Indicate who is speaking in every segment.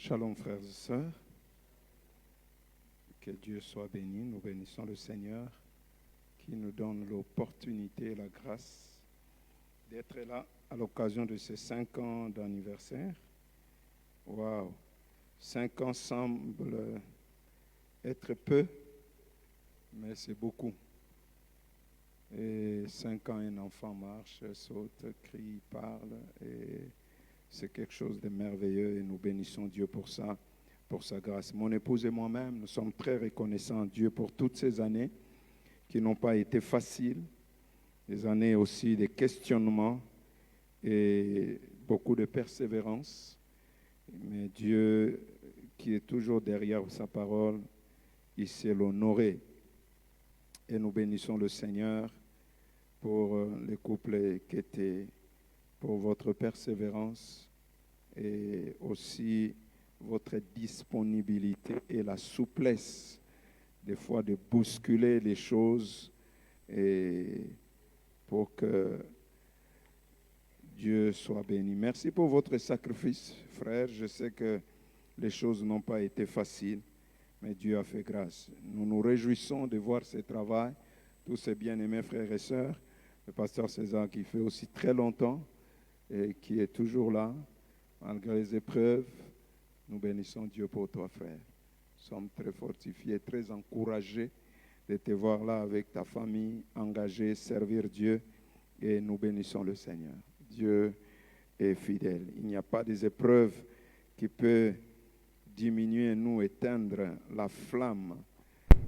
Speaker 1: Shalom frères et sœurs, que Dieu soit béni. Nous bénissons le Seigneur qui nous donne l'opportunité et la grâce d'être là à l'occasion de ces 5 ans d'anniversaire. Waouh, 5 ans semblent être peu, mais c'est beaucoup. Et 5 ans, un enfant marche, saute, crie, parle, et c'est quelque chose de merveilleux et nous bénissons Dieu pour ça, pour sa grâce. Mon épouse et moi-même, nous sommes très reconnaissants à Dieu pour toutes ces années qui n'ont pas été faciles, des années aussi de questionnements et beaucoup de persévérance. Mais Dieu, qui est toujours derrière sa parole, il sait l'honorer. Et nous bénissons le Seigneur pour les couples qui étaient, pour votre persévérance et aussi votre disponibilité et la souplesse, des fois de bousculer les choses et pour que Dieu soit béni. Merci pour votre sacrifice, frère. Je sais que les choses n'ont pas été faciles, mais Dieu a fait grâce. Nous nous réjouissons de voir ce travail, tous ces bien-aimés frères et sœurs. Le pasteur César qui fait aussi très longtemps et qui est toujours là, malgré les épreuves. Nous bénissons Dieu pour toi, frère. Nous sommes très fortifiés, très encouragés de te voir là avec ta famille, engagée, servir Dieu. Et nous bénissons le Seigneur. Dieu est fidèle. Il n'y a pas des épreuves qui peuvent diminuer, nous éteindre la flamme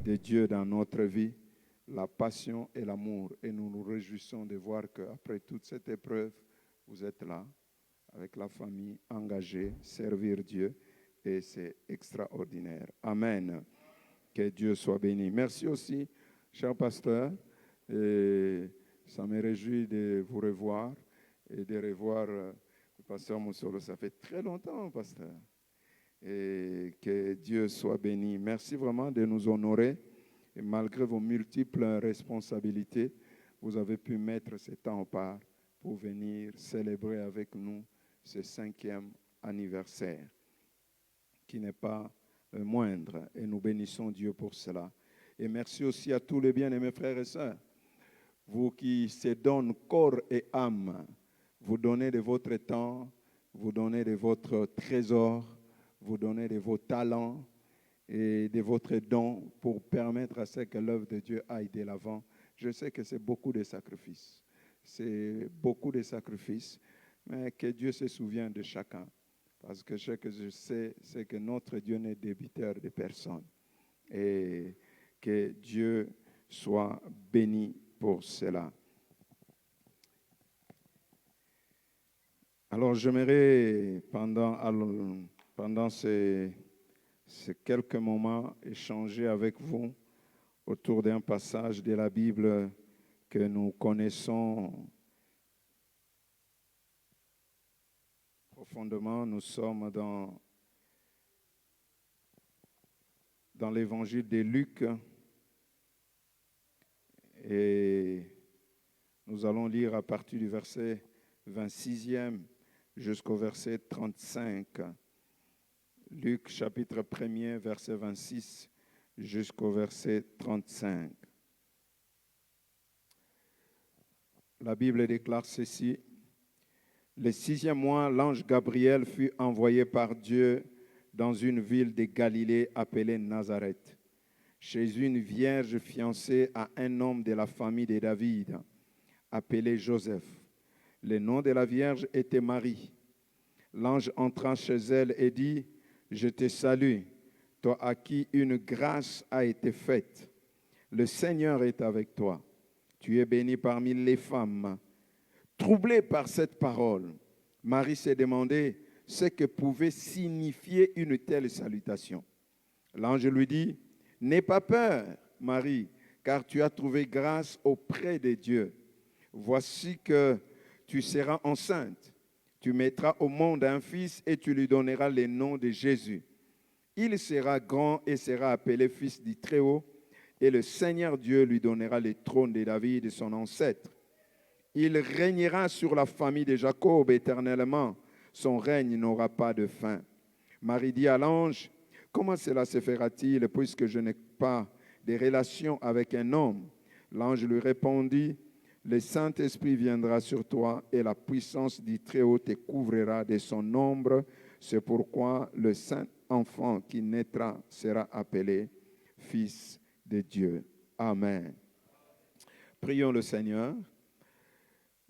Speaker 1: de Dieu dans notre vie, la passion et l'amour. Et nous nous réjouissons de voir qu'après toute cette épreuve, vous êtes là, avec la famille, engagée, servir Dieu. Et c'est extraordinaire. Amen. Que Dieu soit béni. Merci aussi, cher pasteur. Et ça me réjouit de vous revoir et de revoir le pasteur Moussolo. Ça fait très longtemps, pasteur. Et que Dieu soit béni. Merci vraiment de nous honorer. Et malgré vos multiples responsabilités, vous avez pu mettre ce temps au part pour venir célébrer avec nous ce 5e anniversaire, qui n'est pas moindre. Et nous bénissons Dieu pour cela. Et merci aussi à tous les bien-aimés frères et sœurs. Vous qui se donnent corps et âme, vous donnez de votre temps, vous donnez de votre trésor, vous donnez de vos talents et de votre don pour permettre à ce que l'œuvre de Dieu aille de l'avant. Je sais que c'est beaucoup de sacrifices. C'est beaucoup de sacrifices, mais que Dieu se souvienne de chacun. Parce que ce que je sais, c'est que notre Dieu n'est débiteur de personne. Et que Dieu soit béni pour cela. Alors, j'aimerais, pendant ces quelques moments, échanger avec vous autour d'un passage de la Bible que nous connaissons profondément. Nous sommes dans l'évangile de Luc et nous allons lire à partir du verset 26e jusqu'au verset 35. Luc chapitre 1er, verset 26 jusqu'au verset 35. La Bible déclare ceci. Le 6e mois, l'ange Gabriel fut envoyé par Dieu dans une ville de Galilée appelée Nazareth, chez une vierge fiancée à un homme de la famille de David, appelé Joseph. Le nom de la vierge était Marie. L'ange entra chez elle et dit, « Je te salue, toi à qui une grâce a été faite. Le Seigneur est avec toi. Tu es bénie parmi les femmes. » Troublée par cette parole, Marie s'est demandé ce que pouvait signifier une telle salutation. L'ange lui dit, « N'aie pas peur, Marie, car tu as trouvé grâce auprès de Dieu. Voici que tu seras enceinte. Tu mettras au monde un fils et tu lui donneras le nom de Jésus. Il sera grand et sera appelé fils du Très-Haut, et le Seigneur Dieu lui donnera le trône de David, son ancêtre. Il régnera sur la famille de Jacob éternellement. Son règne n'aura pas de fin. Marie dit à l'ange, « Comment cela se fera-t-il puisque je n'ai pas de relation avec un homme ?» L'ange lui répondit, « Le Saint-Esprit viendra sur toi et la puissance du Très-Haut te couvrira de son ombre. C'est pourquoi le saint enfant qui naîtra sera appelé Fils de Dieu. » Amen. Prions le Seigneur.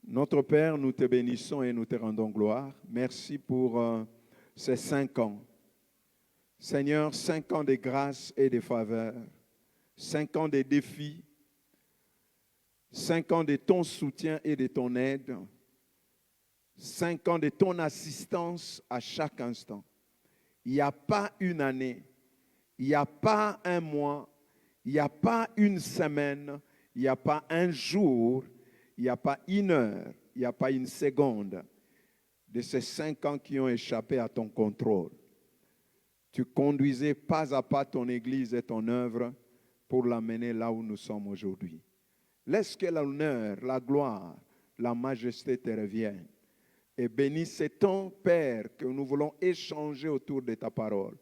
Speaker 1: Notre Père, nous te bénissons et nous te rendons gloire. Merci pour ces 5 ans. Seigneur, 5 ans de grâce et de faveur, 5 ans de défis, 5 ans de ton soutien et de ton aide, 5 ans de ton assistance à chaque instant. Il n'y a pas une année, il n'y a pas un mois, il n'y a pas une semaine, il n'y a pas un jour, il n'y a pas une heure, il n'y a pas une seconde de ces 5 ans qui ont échappé à ton contrôle. Tu conduisais pas à pas ton Église et ton œuvre pour l'amener là où nous sommes aujourd'hui. Laisse que l'honneur, la gloire, la majesté te reviennent. Et bénisse ton Père que nous voulons échanger autour de ta parole.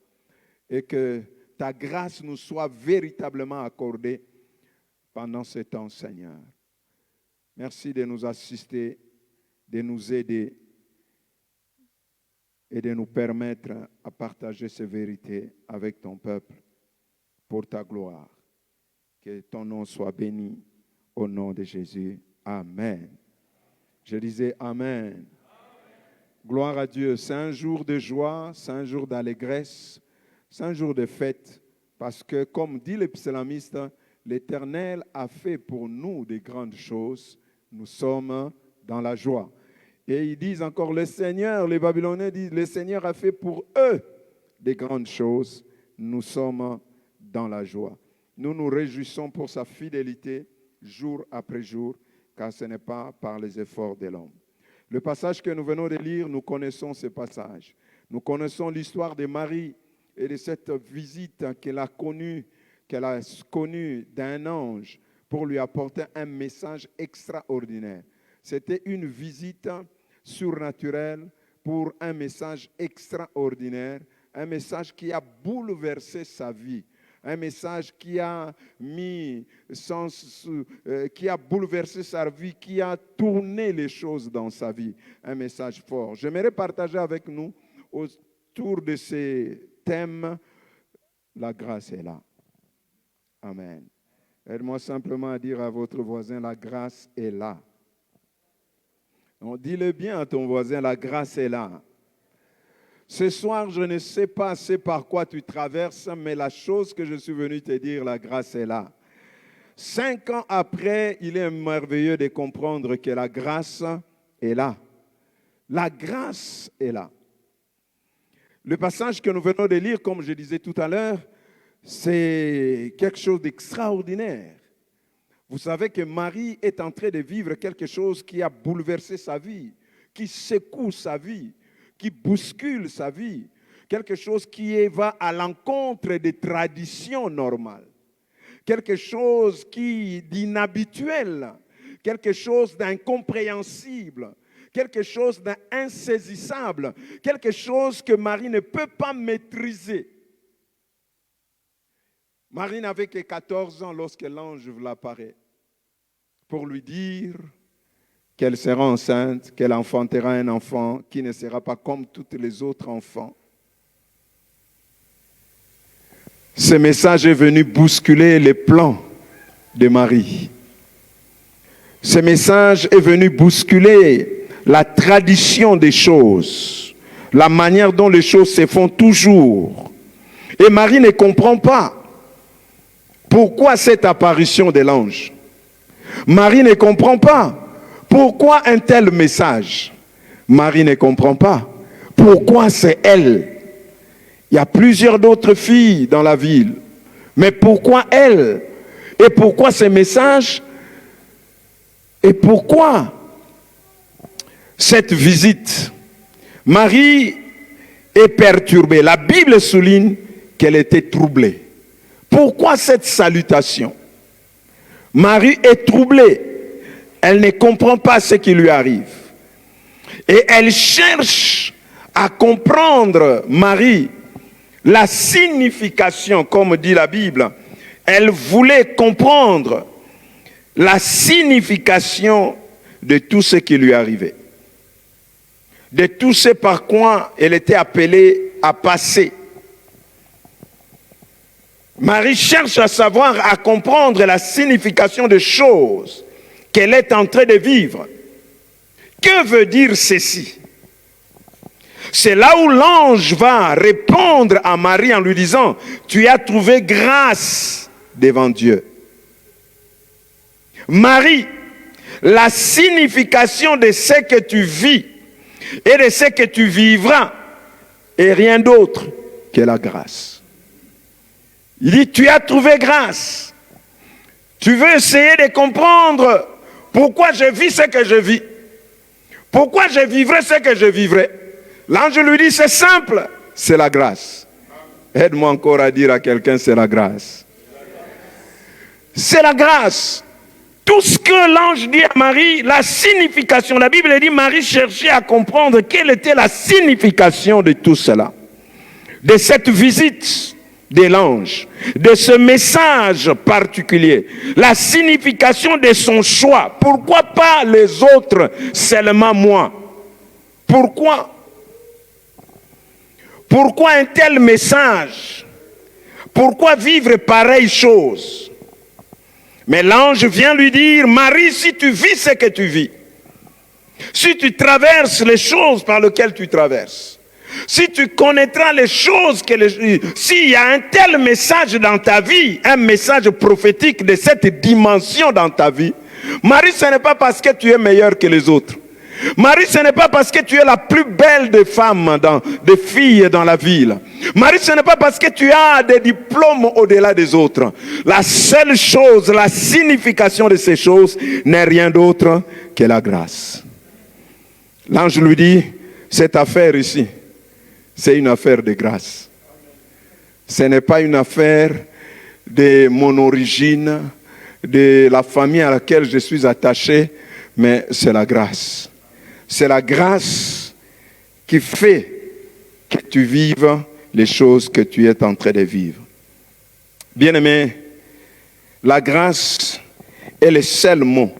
Speaker 1: Et que ta grâce nous soit véritablement accordée pendant ce temps, Seigneur. Merci de nous assister, de nous aider et de nous permettre à partager ces vérités avec ton peuple pour ta gloire. Que ton nom soit béni au nom de Jésus. Amen. Je disais Amen. Amen. Gloire à Dieu. C'est un jour de joie, c'est un jour d'allégresse, c'est un jour de fête parce que, comme dit le psalmiste, l'Éternel a fait pour nous de grandes choses. Nous sommes dans la joie. Et ils disent encore, le Seigneur, les Babyloniens disent, le Seigneur a fait pour eux de grandes choses. Nous sommes dans la joie. Nous nous réjouissons pour sa fidélité jour après jour, car ce n'est pas par les efforts de l'homme. Le passage que nous venons de lire, nous connaissons ce passage. Nous connaissons l'histoire de Marie et de cette visite qu'elle a connue d'un ange pour lui apporter un message extraordinaire. C'était une visite surnaturelle pour un message extraordinaire, un message qui a bouleversé sa vie, un message qui a qui a bouleversé sa vie, qui a tourné les choses dans sa vie, un message fort. J'aimerais partager avec nous autour de ces thèmes, la grâce est là. Amen. Aide-moi simplement à dire à votre voisin, la grâce est là. Donc, dis-le bien à ton voisin, la grâce est là. Ce soir, je ne sais pas par quoi tu traverses, mais la chose que je suis venu te dire, la grâce est là. 5 ans après, il est merveilleux de comprendre que la grâce est là. La grâce est là. Le passage que nous venons de lire, comme je disais tout à l'heure, c'est quelque chose d'extraordinaire. Vous savez que Marie est en train de vivre quelque chose qui a bouleversé sa vie, qui secoue sa vie, qui bouscule sa vie, quelque chose qui va à l'encontre des traditions normales, quelque chose d'inhabituel, quelque chose d'incompréhensible, quelque chose d'insaisissable, quelque chose que Marie ne peut pas maîtriser. Marie n'avait que 14 ans lorsque l'ange l'apparaît pour lui dire qu'elle sera enceinte, qu'elle enfantera un enfant qui ne sera pas comme tous les autres enfants. Ce message est venu bousculer les plans de Marie. Ce message est venu bousculer la tradition des choses, la manière dont les choses se font toujours. Et Marie ne comprend pas. Pourquoi cette apparition de l'ange? Marie ne comprend pas. Pourquoi un tel message? Marie ne comprend pas. Pourquoi c'est elle? Il y a plusieurs d'autres filles dans la ville. Mais pourquoi elle? Et pourquoi ces messages? Et pourquoi cette visite? Marie est perturbée. La Bible souligne qu'elle était troublée. Pourquoi cette salutation? Marie est troublée. Elle ne comprend pas ce qui lui arrive. Et elle cherche à comprendre Marie la signification, comme dit la Bible. Elle voulait comprendre la signification de tout ce qui lui arrivait, de tout ce par quoi elle était appelée à passer. Marie cherche à savoir, à comprendre la signification des choses qu'elle est en train de vivre. Que veut dire ceci? C'est là où l'ange va répondre à Marie en lui disant, tu as trouvé grâce devant Dieu. Marie, la signification de ce que tu vis et de ce que tu vivras est rien d'autre que la grâce. Il dit, tu as trouvé grâce. Tu veux essayer de comprendre pourquoi je vis ce que je vis. Pourquoi je vivrai ce que je vivrai. L'ange lui dit, c'est simple, c'est la grâce. Aide-moi encore à dire à quelqu'un, c'est la grâce. C'est la grâce. Tout ce que l'ange dit à Marie, la signification, la Bible dit, Marie cherchait à comprendre quelle était la signification de tout cela. De cette visite de l'ange, de ce message particulier, la signification de son choix. Pourquoi pas les autres, seulement moi? Pourquoi? Pourquoi un tel message? Pourquoi vivre pareille chose? Mais l'ange vient lui dire, Marie, si tu vis ce que tu vis, si tu traverses les choses par lesquelles tu traverses, si tu connaîtras les choses, s'il y a un tel message dans ta vie, un message prophétique de cette dimension dans ta vie, Marie, ce n'est pas parce que tu es meilleure que les autres. Marie, ce n'est pas parce que tu es la plus belle des femmes, des filles dans la ville. Marie, ce n'est pas parce que tu as des diplômes au-delà des autres. La seule chose, la signification de ces choses n'est rien d'autre que la grâce. L'ange lui dit, cette affaire ici, c'est une affaire de grâce. Ce n'est pas une affaire de mon origine, de la famille à laquelle je suis attaché, mais c'est la grâce. C'est la grâce qui fait que tu vives les choses que tu es en train de vivre. Bien-aimé, la grâce est le seul mot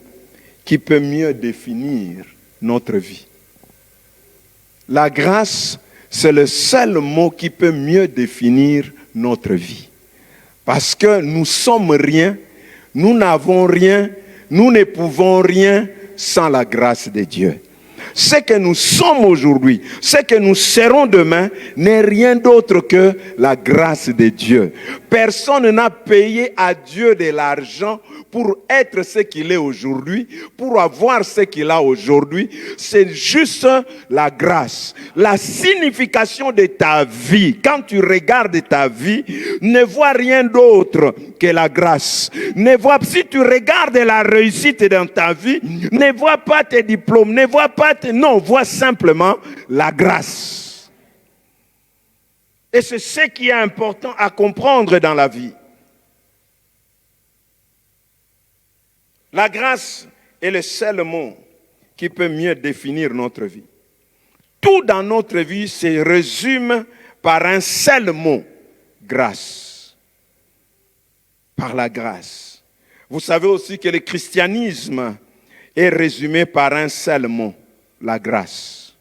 Speaker 1: qui peut mieux définir notre vie. La grâce, c'est le seul mot qui peut mieux définir notre vie. Parce que nous sommes rien, nous n'avons rien, nous ne pouvons rien sans la grâce de Dieu. Ce que nous sommes aujourd'hui, ce que nous serons demain, n'est rien d'autre que la grâce de Dieu. Personne n'a payé à Dieu de l'argent pour être ce qu'il est aujourd'hui, pour avoir ce qu'il a aujourd'hui. C'est juste la grâce. La signification de ta vie, quand tu regardes ta vie, ne vois rien d'autre que la grâce. Si tu regardes la réussite dans ta vie, ne vois pas tes diplômes, ne vois pas non, vois simplement la grâce. Et c'est ce qui est important à comprendre dans la vie. La grâce est le seul mot qui peut mieux définir notre vie. Tout dans notre vie se résume par un seul mot, grâce. Par la grâce. Vous savez aussi que le christianisme est résumé par un seul mot, la grâce.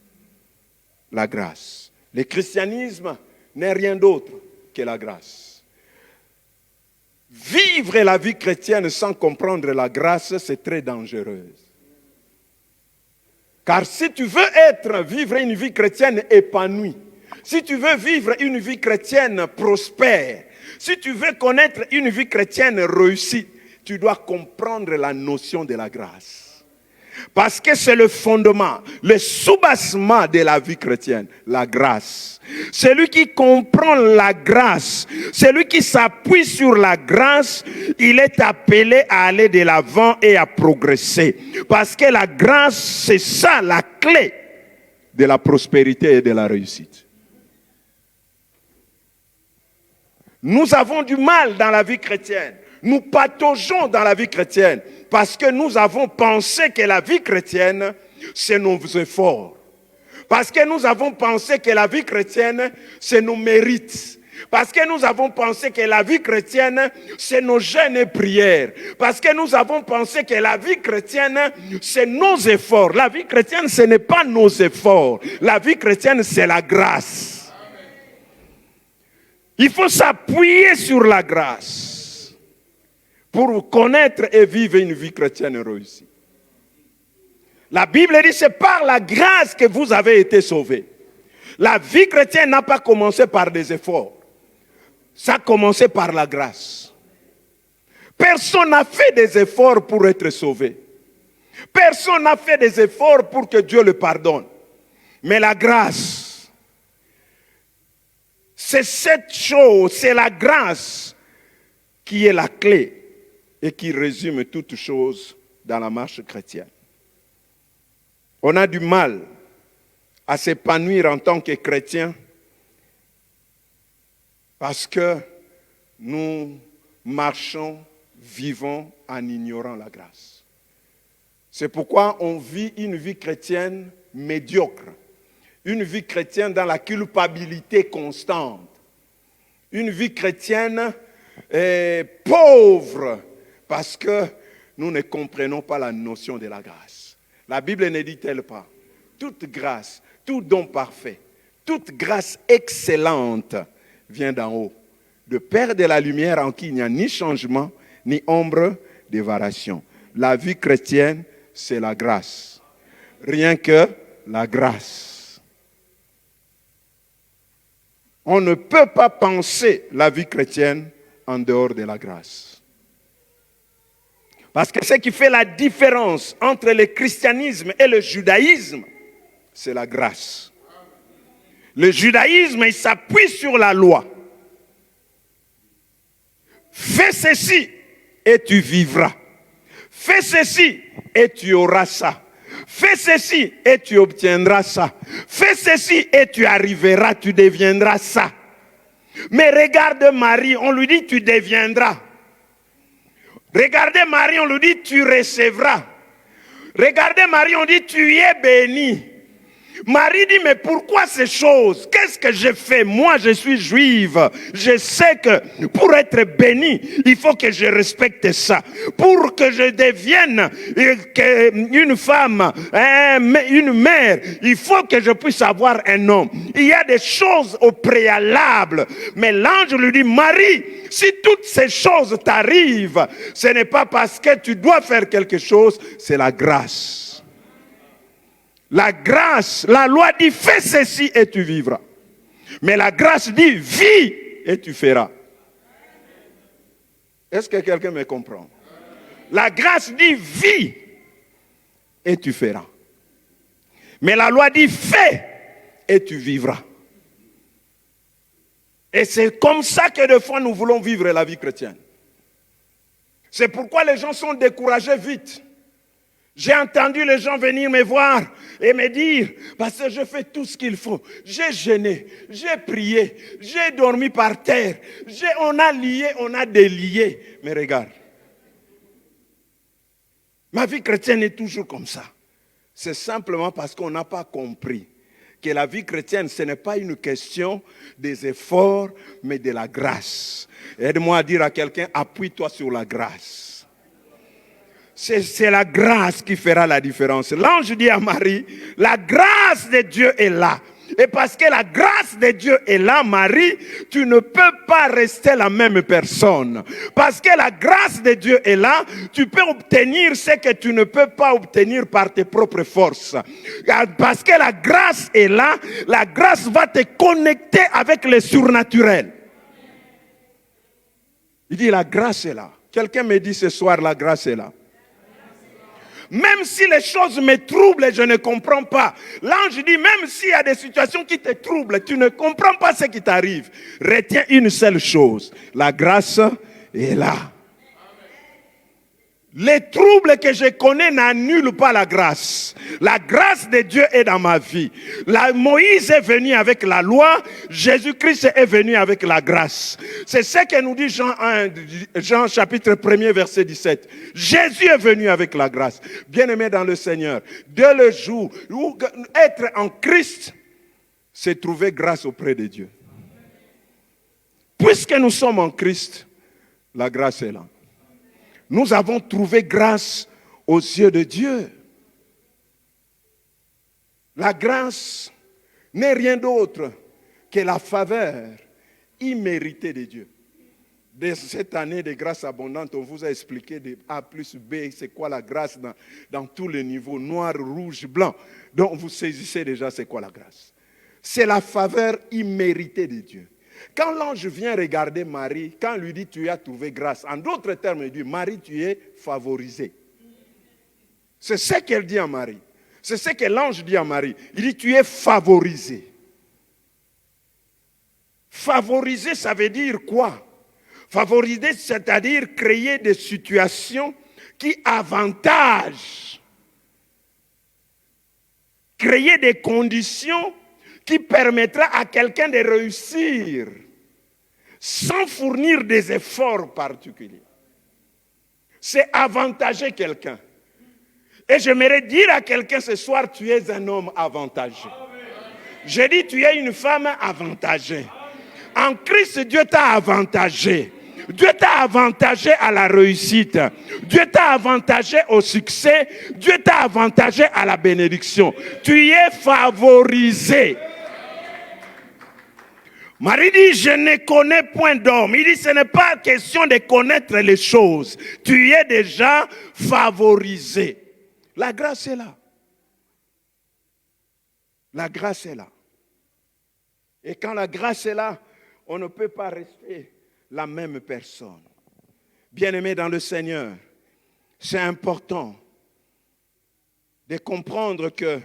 Speaker 1: La grâce. Le christianisme n'est rien d'autre que la grâce. Vivre la vie chrétienne sans comprendre la grâce, c'est très dangereux. Car si tu veux vivre une vie chrétienne épanouie, si tu veux vivre une vie chrétienne prospère, si tu veux connaître une vie chrétienne réussie, tu dois comprendre la notion de la grâce. Parce que c'est le fondement, le soubassement de la vie chrétienne, la grâce. Celui qui comprend la grâce, celui qui s'appuie sur la grâce, il est appelé à aller de l'avant et à progresser. Parce que la grâce, c'est ça la clé de la prospérité et de la réussite. Nous avons du mal dans la vie chrétienne. Nous pataugeons dans la vie chrétienne parce que nous avons pensé que la vie chrétienne, c'est nos efforts. Parce que nous avons pensé que la vie chrétienne, c'est nos mérites. Parce que nous avons pensé que la vie chrétienne, c'est nos jeûnes et prières. Parce que nous avons pensé que la vie chrétienne, c'est nos efforts. La vie chrétienne, ce n'est pas nos efforts. La vie chrétienne, c'est la grâce. Il faut s'appuyer sur la grâce pour connaître et vivre une vie chrétienne réussie. La Bible dit, c'est par la grâce que vous avez été sauvés. La vie chrétienne n'a pas commencé par des efforts. Ça a commencé par la grâce. Personne n'a fait des efforts pour être sauvé. Personne n'a fait des efforts pour que Dieu le pardonne. Mais la grâce, c'est cette chose, c'est la grâce qui est la clé et qui résume toutes choses dans la marche chrétienne. On a du mal à s'épanouir en tant que chrétien parce que nous marchons, vivons en ignorant la grâce. C'est pourquoi on vit une vie chrétienne médiocre, une vie chrétienne dans la culpabilité constante, une vie chrétienne pauvre parce que nous ne comprenons pas la notion de la grâce. La Bible ne dit-elle pas? Toute grâce, tout don parfait, toute grâce excellente vient d'en haut, de Père de la lumière en qui il n'y a ni changement, ni ombre de variation. La vie chrétienne, c'est la grâce. Rien que la grâce. On ne peut pas penser la vie chrétienne en dehors de la grâce. Parce que ce qui fait la différence entre le christianisme et le judaïsme, c'est la grâce. Le judaïsme, il s'appuie sur la loi. Fais ceci et tu vivras. Fais ceci et tu auras ça. Fais ceci et tu obtiendras ça. Fais ceci et tu arriveras, tu deviendras ça. Mais regarde Marie, on lui dit tu deviendras. Regardez Marie, on lui dit tu recevras. Regardez Marie, on dit tu es bénie. Marie dit, mais pourquoi ces choses? Qu'est-ce que j'ai fait? Moi, je suis juive. Je sais que pour être bénie, il faut que je respecte ça. Pour que je devienne une femme, une mère, il faut que je puisse avoir un homme. Il y a des choses au préalable. Mais l'ange lui dit, Marie, si toutes ces choses t'arrivent, ce n'est pas parce que tu dois faire quelque chose, c'est la grâce. La grâce, la loi dit fais ceci et tu vivras. Mais la grâce dit vis et tu feras. Est-ce que quelqu'un me comprend? La grâce dit vis et tu feras. Mais la loi dit fais et tu vivras. Et c'est comme ça que des fois nous voulons vivre la vie chrétienne. C'est pourquoi les gens sont découragés vite. J'ai entendu les gens venir me voir et me dire, parce que je fais tout ce qu'il faut. J'ai jeûné, j'ai prié, j'ai dormi par terre, on a lié, on a délié. Mais regarde, ma vie chrétienne est toujours comme ça. C'est simplement parce qu'on n'a pas compris que la vie chrétienne, ce n'est pas une question des efforts, mais de la grâce. Aide-moi à dire à quelqu'un, appuie-toi sur la grâce. C'est la grâce qui fera la différence. L'ange dit à Marie, la grâce de Dieu est là. Et parce que la grâce de Dieu est là, Marie, tu ne peux pas rester la même personne. Parce que la grâce de Dieu est là, tu peux obtenir ce que tu ne peux pas obtenir par tes propres forces. Parce que la grâce est là, la grâce va te connecter avec le surnaturel. Il dit la grâce est là. Quelqu'un me dit ce soir, la grâce est là. Même si les choses me troublent et je ne comprends pas. L'ange dit, même s'il y a des situations qui te troublent, tu ne comprends pas ce qui t'arrive. Retiens une seule chose. La grâce est là. Les troubles que je connais n'annulent pas la grâce. La grâce de Dieu est dans ma vie. Moïse est venu avec la loi, Jésus-Christ est venu avec la grâce. C'est ce que nous dit Jean chapitre 1er verset 17. Jésus est venu avec la grâce. Bien-aimé dans le Seigneur, dès le jour où être en Christ, c'est trouver grâce auprès de Dieu. Puisque nous sommes en Christ, la grâce est là. Nous avons trouvé grâce aux yeux de Dieu. La grâce n'est rien d'autre que la faveur imméritée de Dieu. De cette année de grâce abondante, on vous a expliqué de A plus B, c'est quoi la grâce dans tous les niveaux, noir, rouge, blanc. Donc vous saisissez déjà c'est quoi la grâce. C'est la faveur imméritée de Dieu. Quand l'ange vient regarder Marie, quand il lui dit tu as trouvé grâce, en d'autres termes, il dit Marie, tu es favorisée. C'est ce qu'elle dit à Marie. C'est ce que l'ange dit à Marie. Il dit tu es favorisée. Favoriser, ça veut dire quoi? Favoriser, c'est-à-dire créer des situations qui avantagent. Créer des conditions qui permettra à quelqu'un de réussir sans fournir des efforts particuliers. C'est avantager quelqu'un. Et j'aimerais dire à quelqu'un ce soir, tu es un homme avantagé. Je dis, tu es une femme avantagée. En Christ, Dieu t'a avantagé. Dieu t'a avantagé à la réussite. Dieu t'a avantagé au succès. Dieu t'a avantagé à la bénédiction. Tu es favorisé. Marie dit, je ne connais point d'homme. Il dit, ce n'est pas question de connaître les choses. Tu es déjà favorisé. La grâce est là. La grâce est là. Et quand la grâce est là, on ne peut pas rester la même personne. Bien-aimés dans le Seigneur, c'est important de comprendre que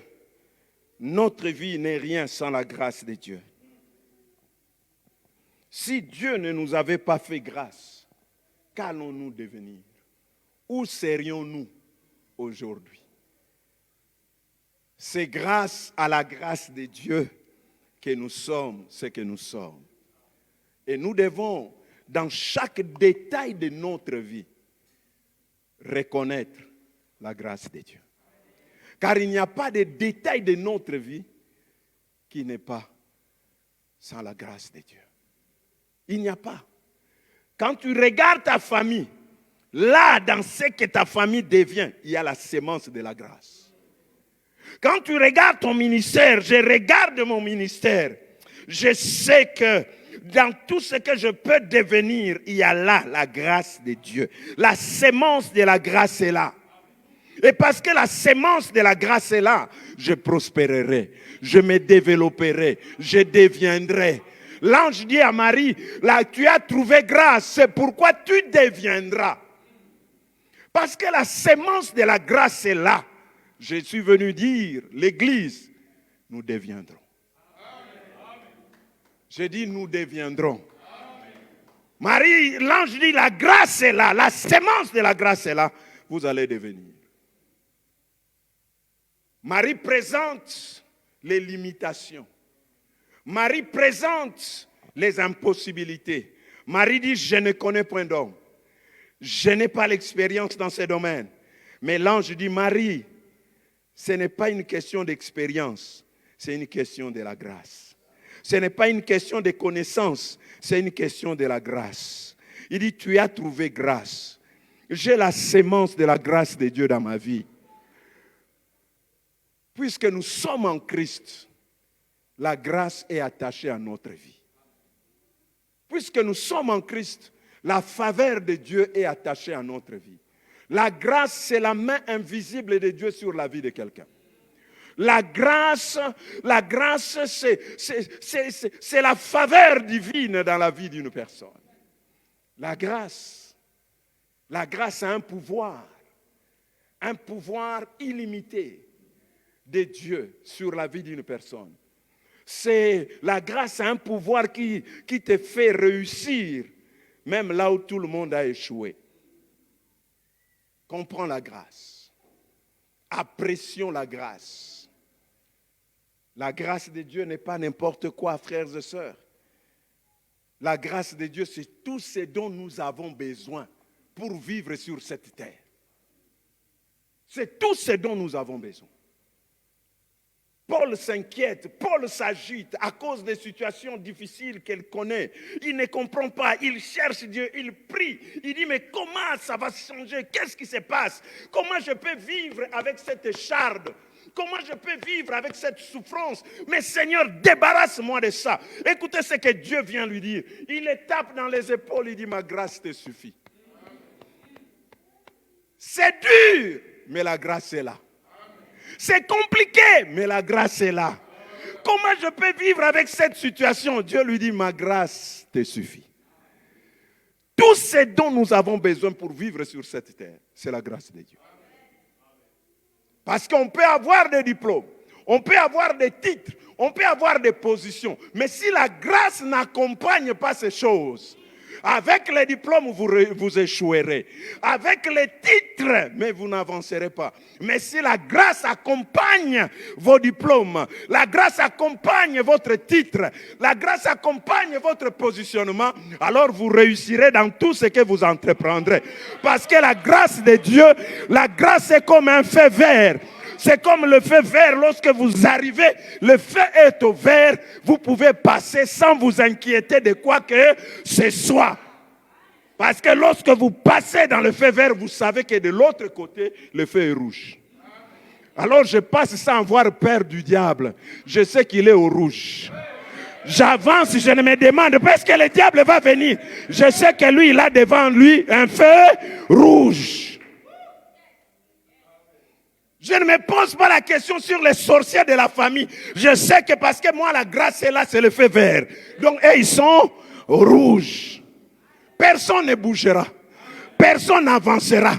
Speaker 1: notre vie n'est rien sans la grâce de Dieu. Si Dieu ne nous avait pas fait grâce, qu'allons-nous devenir? Où serions-nous aujourd'hui? C'est grâce à la grâce de Dieu que nous sommes ce que nous sommes. Et nous devons, dans chaque détail de notre vie, reconnaître la grâce de Dieu. Car il n'y a pas de détail de notre vie qui n'est pas sans la grâce de Dieu. Il n'y a pas. Quand tu regardes ta famille, là, dans ce que ta famille devient, il y a la sémence de la grâce. Quand tu regardes ton ministère, je regarde mon ministère, je sais que dans tout ce que je peux devenir, il y a là la grâce de Dieu. La sémence de la grâce est là. Et parce que la sémence de la grâce est là, je prospérerai, je me développerai, je deviendrai. L'ange dit à Marie, là, tu as trouvé grâce, c'est pourquoi tu deviendras. Parce que la sémence de la grâce est là. Je suis venu dire, l'Église, nous deviendrons. Je dis, nous deviendrons. Marie, l'ange dit, la grâce est là, la sémence de la grâce est là, vous allez devenir. Marie présente les limitations. Marie présente les impossibilités. Marie dit, je ne connais point d'homme. Je n'ai pas l'expérience dans ce domaine. Mais l'ange dit, Marie, ce n'est pas une question d'expérience, c'est une question de la grâce. Ce n'est pas une question de connaissance, c'est une question de la grâce. Il dit, tu as trouvé grâce. J'ai la sémence de la grâce de Dieu dans ma vie. Puisque nous sommes en Christ, la grâce est attachée à notre vie. Puisque nous sommes en Christ, la faveur de Dieu est attachée à notre vie. La grâce, c'est la main invisible de Dieu sur la vie de quelqu'un. La grâce, c'est la faveur divine dans la vie d'une personne. La grâce a un pouvoir illimité de Dieu sur la vie d'une personne. La grâce a un pouvoir qui te fait réussir, même là où tout le monde a échoué. Comprends la grâce. Apprécions la grâce. La grâce de Dieu n'est pas n'importe quoi, frères et sœurs. La grâce de Dieu, c'est tout ce dont nous avons besoin pour vivre sur cette terre. C'est tout ce dont nous avons besoin. Paul s'inquiète, Paul s'agite à cause des situations difficiles qu'elle connaît. Il ne comprend pas, il cherche Dieu, il prie. Il dit, mais comment ça va changer? Qu'est-ce qui se passe? Comment je peux vivre avec cette écharde? Comment je peux vivre avec cette souffrance? Mais Seigneur, débarrasse-moi de ça. Écoutez ce que Dieu vient lui dire. Il le tape dans les épaules, il dit, ma grâce te suffit. C'est dur, mais la grâce est là. C'est compliqué, mais la grâce est là. Comment je peux vivre avec cette situation? Dieu lui dit, ma grâce te suffit. Tout ce dont nous avons besoin pour vivre sur cette terre, c'est la grâce de Dieu. Parce qu'on peut avoir des diplômes, on peut avoir des titres, on peut avoir des positions. Mais si la grâce n'accompagne pas ces choses, avec les diplômes, vous échouerez. Avec les titres, mais vous n'avancerez pas. Mais si la grâce accompagne vos diplômes, la grâce accompagne votre titre, la grâce accompagne votre positionnement, alors vous réussirez dans tout ce que vous entreprendrez. Parce que la grâce de Dieu, la grâce est comme un feu vert. C'est comme le feu vert, lorsque vous arrivez, le feu est au vert, vous pouvez passer sans vous inquiéter de quoi que ce soit. Parce que lorsque vous passez dans le feu vert, vous savez que de l'autre côté, le feu est rouge. Alors je passe sans avoir peur du diable. Je sais qu'il est au rouge. J'avance, je ne me demande pas est-ce que le diable va venir. Je sais que lui, il a devant lui un feu rouge. Je ne me pose pas la question sur les sorciers de la famille. Je sais que parce que moi, la grâce est là, c'est le feu vert. Donc, ils sont rouges. Personne ne bougera. Personne n'avancera.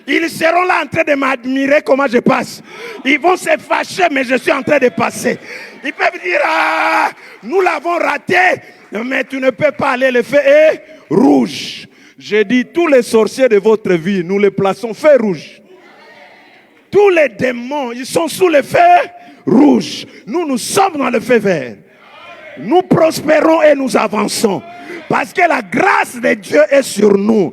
Speaker 1: Ils seront là en train de m'admirer comment je passe. Ils vont se fâcher, mais je suis en train de passer. Ils peuvent dire, ah, nous l'avons raté, mais tu ne peux pas aller, le feu est rouge. J'ai dit, tous les sorciers de votre vie, nous les plaçons feu rouge. Tous les démons, ils sont sous le feu rouge. Nous sommes dans le feu vert. Nous prospérons et nous avançons. Parce que la grâce de Dieu est sur nous.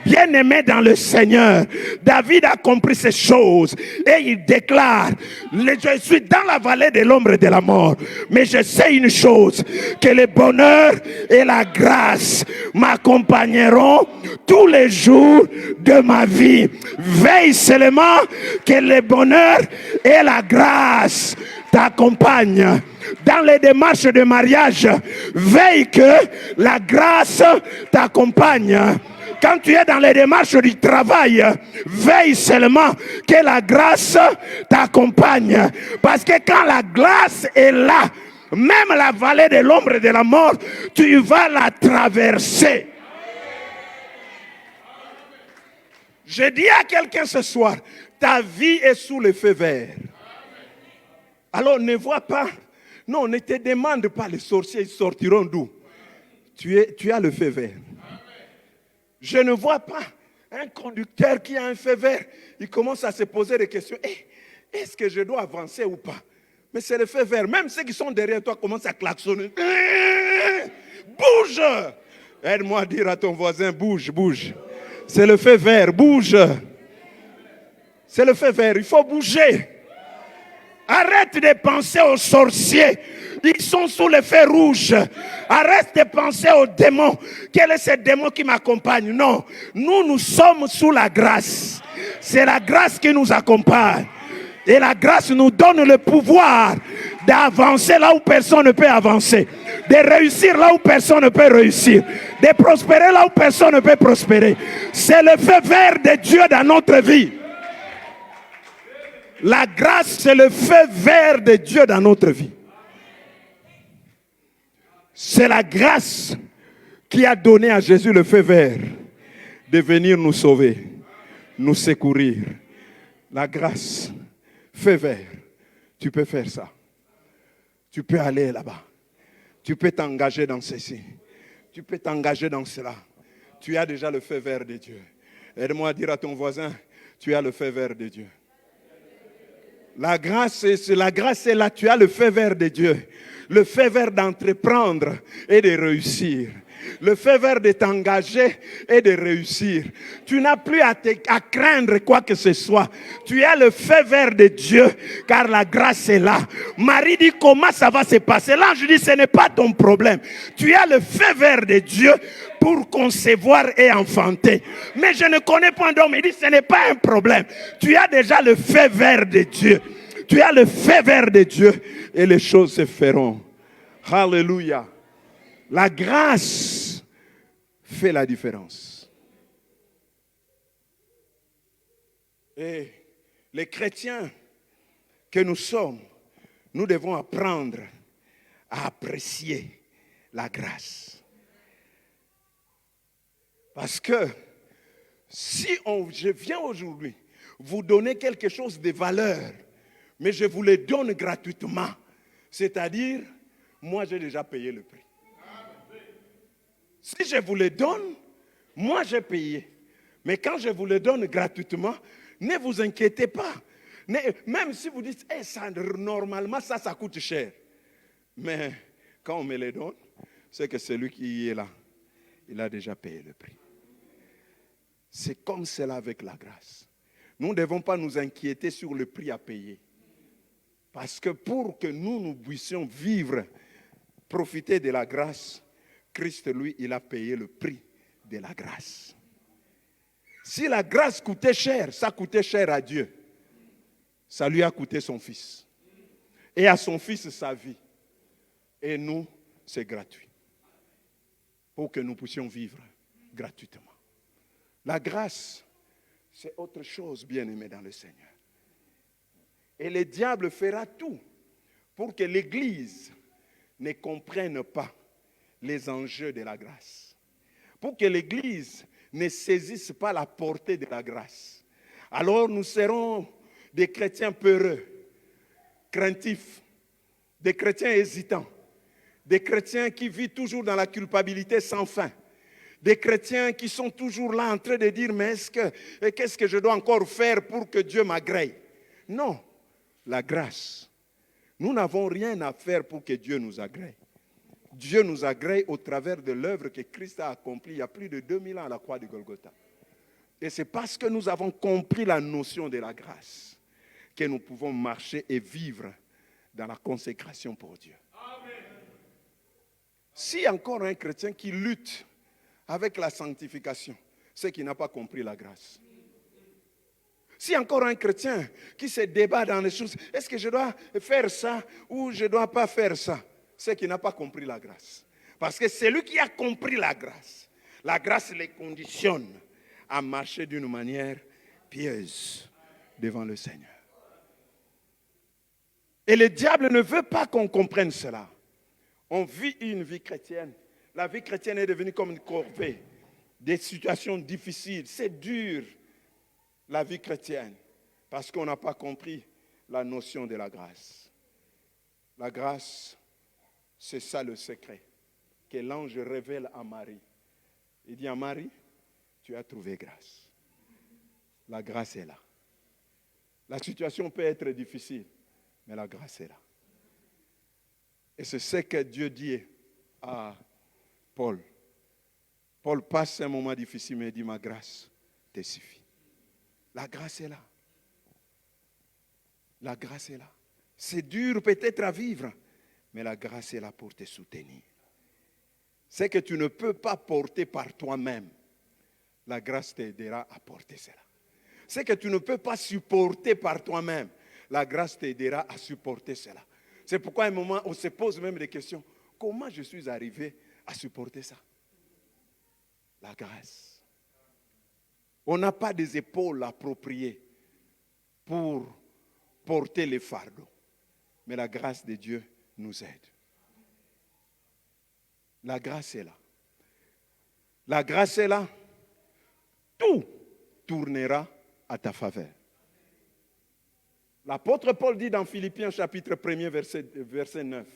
Speaker 1: Bien-aimé dans le Seigneur, David a compris ces choses et il déclare, je suis dans la vallée de l'ombre de la mort, mais je sais une chose, que le bonheur et la grâce m'accompagneront tous les jours de ma vie. Veille seulement que le bonheur et la grâce t'accompagnent. Dans les démarches de mariage, veille que la grâce t'accompagne. Quand tu es dans les démarches du travail, veille seulement que la grâce t'accompagne. Parce que quand la grâce est là, même la vallée de l'ombre de la mort, tu vas la traverser. Je dis à quelqu'un ce soir, ta vie est sous le feu vert. Alors ne vois pas, non, ne te demande pas, les sorciers sortiront d'où? Tu as le feu vert. Je ne vois pas un conducteur qui a un feu vert. Il commence à se poser des questions. Est-ce que je dois avancer ou pas? Mais c'est le feu vert. Même ceux qui sont derrière toi commencent à klaxonner. Bouge! Aide-moi à dire à ton voisin, bouge, bouge. C'est le feu vert, bouge. C'est le feu vert, il faut bouger. Arrête de penser aux sorciers. Ils sont sous le feu rouge. Arrête de penser aux démons. Quel est ce démon qui m'accompagne? Non, nous sommes sous la grâce. C'est la grâce qui nous accompagne. Et la grâce nous donne le pouvoir d'avancer là où personne ne peut avancer. De réussir là où personne ne peut réussir. De prospérer là où personne ne peut prospérer. C'est le feu vert de Dieu dans notre vie. La grâce, c'est le feu vert de Dieu dans notre vie. C'est la grâce qui a donné à Jésus le feu vert de venir nous sauver, nous secourir. La grâce, feu vert, tu peux faire ça. Tu peux aller là-bas. Tu peux t'engager dans ceci. Tu peux t'engager dans cela. Tu as déjà le feu vert de Dieu. Aide-moi à dire à ton voisin, tu as le feu vert de Dieu. La grâce est là, tu as le feu vert de Dieu. Le feu vert d'entreprendre et de réussir. Le feu vert de t'engager et de réussir. Tu n'as plus à craindre quoi que ce soit. Tu as le feu vert de Dieu, car la grâce est là. Marie dit, comment ça va se passer? L'ange dit, ce n'est pas ton problème. Tu as le feu vert de Dieu pour concevoir et enfanter. Mais je ne connais pas d'homme. Il dit, ce n'est pas un problème. Tu as déjà le feu vert de Dieu. Tu as le feu vert de Dieu et les choses se feront. Alléluia. La grâce fait la différence. Et les chrétiens que nous sommes, nous devons apprendre à apprécier la grâce. Parce que si je viens aujourd'hui vous donner quelque chose de valeur, mais je vous le donne gratuitement, c'est-à-dire, moi j'ai déjà payé le prix. Si je vous le donne, moi j'ai payé. Mais quand je vous le donne gratuitement, ne vous inquiétez pas. Même si vous dites, ça, normalement ça coûte cher. Mais quand on me le donne, c'est que celui qui est là, il a déjà payé le prix. C'est comme cela avec la grâce. Nous ne devons pas nous inquiéter sur le prix à payer. Parce que pour que nous puissions vivre, profiter de la grâce, Christ, lui, il a payé le prix de la grâce. Si la grâce coûtait cher, ça coûtait cher à Dieu. Ça lui a coûté son fils. Et à son fils, sa vie. Et nous, c'est gratuit. Pour que nous puissions vivre gratuitement. La grâce, c'est autre chose, bien-aimé dans le Seigneur. Et le diable fera tout pour que l'Église ne comprenne pas les enjeux de la grâce. Pour que l'Église ne saisisse pas la portée de la grâce. Alors nous serons des chrétiens peureux, craintifs, des chrétiens hésitants, des chrétiens qui vivent toujours dans la culpabilité sans fin, des chrétiens qui sont toujours là en train de dire, mais qu'est-ce que je dois encore faire pour que Dieu m'agrée? Non. La grâce. Nous n'avons rien à faire pour que Dieu nous agrée. Dieu nous agrée au travers de l'œuvre que Christ a accomplie il y a plus de 2000 ans à la croix de Golgotha. Et c'est parce que nous avons compris la notion de la grâce que nous pouvons marcher et vivre dans la consécration pour Dieu. Amen. Si encore un chrétien qui lutte avec la sanctification, c'est qu'il n'a pas compris la grâce. Si encore un chrétien qui se débat dans les choses, est-ce que je dois faire ça ou je ne dois pas faire ça? C'est qu'il n'a pas compris la grâce. Parce que c'est lui qui a compris la grâce les conditionne à marcher d'une manière pieuse devant le Seigneur. Et le diable ne veut pas qu'on comprenne cela. On vit une vie chrétienne. La vie chrétienne est devenue comme une corvée. Des situations difficiles, c'est dur. La vie chrétienne, parce qu'on n'a pas compris la notion de la grâce. La grâce, c'est ça le secret que l'ange révèle à Marie. Il dit à Marie, tu as trouvé grâce. La grâce est là. La situation peut être difficile, mais la grâce est là. Et c'est ce que Dieu dit à Paul. Paul passe un moment difficile, mais il dit, ma grâce te suffit. La grâce est là. La grâce est là. C'est dur peut-être à vivre, mais la grâce est là pour te soutenir. C'est que tu ne peux pas porter par toi-même. La grâce t'aidera à porter cela. C'est que tu ne peux pas supporter par toi-même. La grâce t'aidera à supporter cela. C'est pourquoi à un moment, on se pose même des questions. Comment je suis arrivé à supporter ça? La grâce. On n'a pas des épaules appropriées pour porter les fardeaux. Mais la grâce de Dieu nous aide. La grâce est là. La grâce est là. Tout tournera à ta faveur. L'apôtre Paul dit dans Philippiens chapitre 1er verset 9.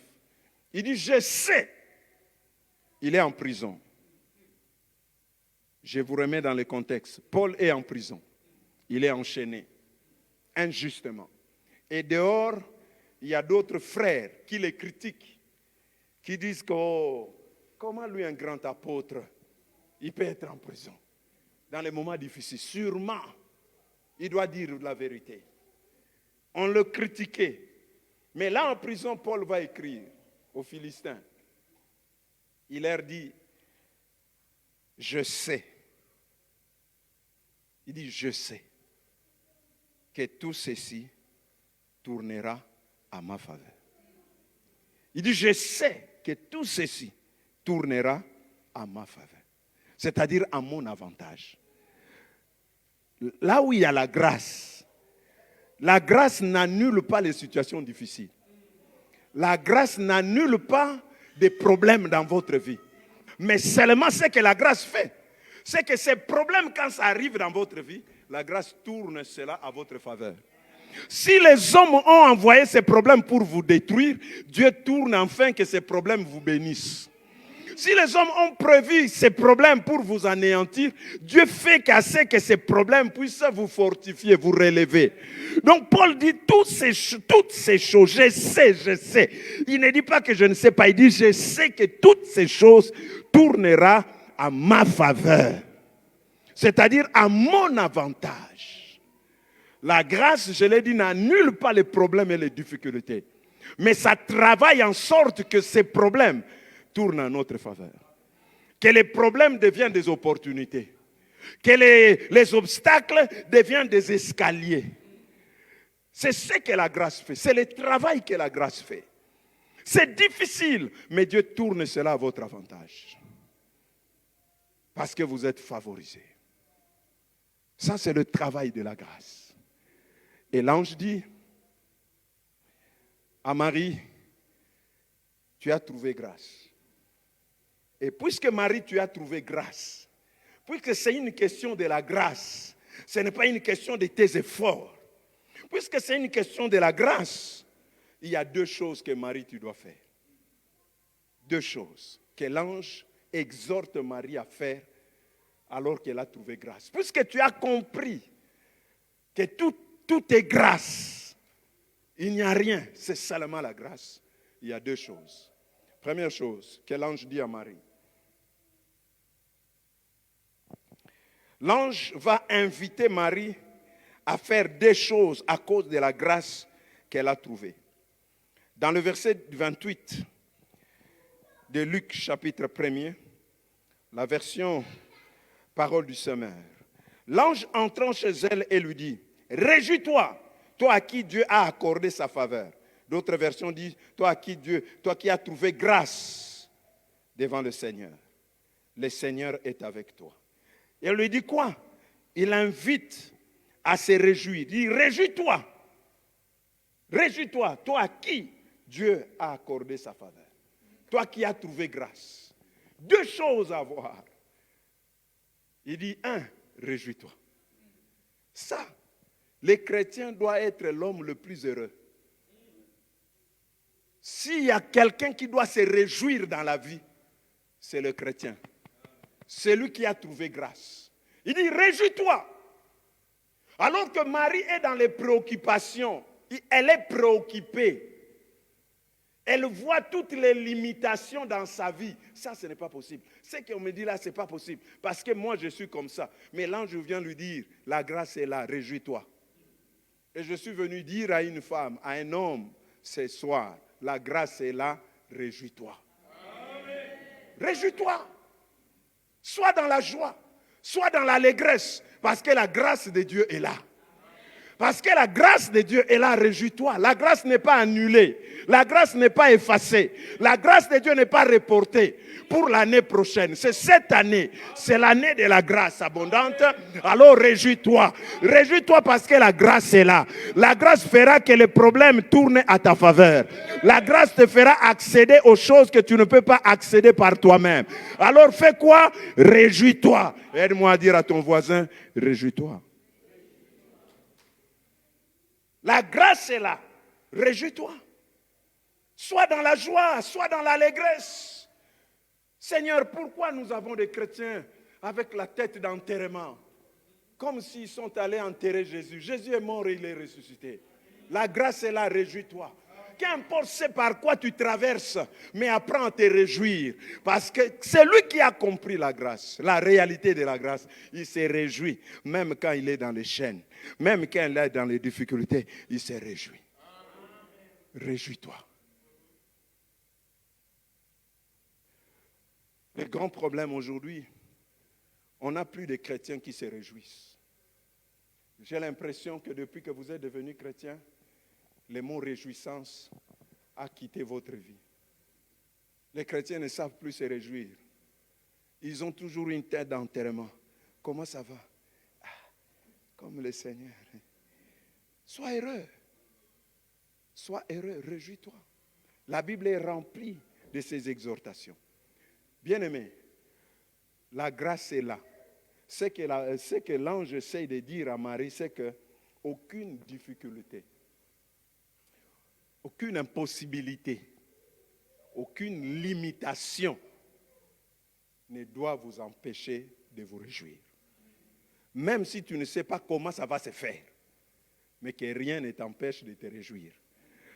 Speaker 1: Il dit, je sais. Il est en prison. Je vous remets dans le contexte. Paul est en prison. Il est enchaîné, injustement. Et dehors, il y a d'autres frères qui le critiquent, qui disent que comment lui, un grand apôtre, il peut être en prison dans les moments difficiles? Sûrement, il doit dire la vérité. On le critiquait. Mais là, en prison, Paul va écrire aux Philistins. Il leur dit, je sais. Il dit, je sais que tout ceci tournera à ma faveur. Il dit, je sais que tout ceci tournera à ma faveur. C'est-à-dire à mon avantage. Là où il y a la grâce n'annule pas les situations difficiles. La grâce n'annule pas des problèmes dans votre vie. Mais seulement ce que la grâce fait, c'est que ces problèmes, quand ça arrive dans votre vie, la grâce tourne cela à votre faveur. Si les hommes ont envoyé ces problèmes pour vous détruire, Dieu tourne enfin que ces problèmes vous bénissent. Si les hommes ont prévu ces problèmes pour vous anéantir, Dieu fait qu'assez que ces problèmes puissent vous fortifier, vous relever. Donc Paul dit toutes ces choses, je sais. Il ne dit pas que je ne sais pas, il dit je sais que toutes ces choses tourneront à ma faveur. C'est-à-dire à mon avantage. La grâce, je l'ai dit, n'annule pas les problèmes et les difficultés. Mais ça travaille en sorte que ces problèmes tournent en notre faveur. Que les problèmes deviennent des opportunités. Que les obstacles deviennent des escaliers. C'est ce que la grâce fait. C'est le travail que la grâce fait. C'est difficile, mais Dieu tourne cela à votre avantage. Parce que vous êtes favorisés. Ça, c'est le travail de la grâce. Et l'ange dit à Marie, tu as trouvé grâce. Et puisque Marie, tu as trouvé grâce, puisque c'est une question de la grâce, ce n'est pas une question de tes efforts, puisque c'est une question de la grâce, il y a deux choses que Marie, tu dois faire. Deux choses que l'ange exhorte Marie à faire alors qu'elle a trouvé grâce. Puisque tu as compris que tout est grâce, il n'y a rien, c'est seulement la grâce. Il y a deux choses. Première chose que l'ange dit à Marie. L'ange va inviter Marie à faire des choses à cause de la grâce qu'elle a trouvée. Dans le verset 28 de Luc chapitre 1er, la version Parole du Semeur. L'ange entrant chez elle et lui dit, réjouis-toi, toi à qui Dieu a accordé sa faveur. D'autres versions disent, toi qui as trouvé grâce devant le Seigneur. Le Seigneur est avec toi. Et elle lui dit quoi? Il invite à se réjouir. Il dit, réjouis-toi. Réjouis-toi, toi à qui Dieu a accordé sa faveur. Toi qui as trouvé grâce. Deux choses à voir. Il dit, réjouis-toi. Ça, les chrétiens doivent être l'homme le plus heureux. S'il y a quelqu'un qui doit se réjouir dans la vie, c'est le chrétien. C'est lui qui a trouvé grâce. Il dit, réjouis-toi. Alors que Marie est dans les préoccupations, elle est préoccupée. Elle voit toutes les limitations dans sa vie. Ça, ce n'est pas possible. Ce qu'on me dit là, ce n'est pas possible. Parce que moi, je suis comme ça. Mais l'ange vient lui dire, la grâce est là, réjouis-toi. Et je suis venu dire à une femme, à un homme, ce soir, la grâce est là, réjouis-toi. Réjouis-toi. Sois dans la joie, sois dans l'allégresse, parce que la grâce de Dieu est là. Parce que la grâce de Dieu est là, réjouis-toi. La grâce n'est pas annulée. La grâce n'est pas effacée. La grâce de Dieu n'est pas reportée pour l'année prochaine. C'est cette année. C'est l'année de la grâce abondante. Alors réjouis-toi. Réjouis-toi parce que la grâce est là. La grâce fera que les problèmes tournent à ta faveur. La grâce te fera accéder aux choses que tu ne peux pas accéder par toi-même. Alors fais quoi? Réjouis-toi. Aide-moi à dire à ton voisin, réjouis-toi. La grâce est là. Réjouis-toi. Sois dans la joie, sois dans l'allégresse. Seigneur, pourquoi nous avons des chrétiens avec la tête d'enterrement? Comme s'ils sont allés enterrer Jésus. Jésus est mort et il est ressuscité. La grâce est là, réjouis-toi. Qu'importe ce par quoi tu traverses, mais apprends à te réjouir. Parce que celui qui a compris la grâce, la réalité de la grâce, il se réjouit. Même quand il est dans les chaînes, même quand il est dans les difficultés, il se réjouit. Réjouis-toi. Le grand problème aujourd'hui, on n'a plus de chrétiens qui se réjouissent. J'ai l'impression que depuis que vous êtes devenus chrétiens, le mot réjouissance a quitté votre vie. Les chrétiens ne savent plus se réjouir. Ils ont toujours une tête d'enterrement. Comment ça va? Comme le Seigneur. Sois heureux. Sois heureux, réjouis-toi. La Bible est remplie de ces exhortations. Bien-aimés, la grâce est là. Ce que l'ange essaie de dire à Marie, c'est qu'aucune difficulté, aucune impossibilité, aucune limitation ne doit vous empêcher de vous réjouir. Même si tu ne sais pas comment ça va se faire, mais que rien ne t'empêche de te réjouir.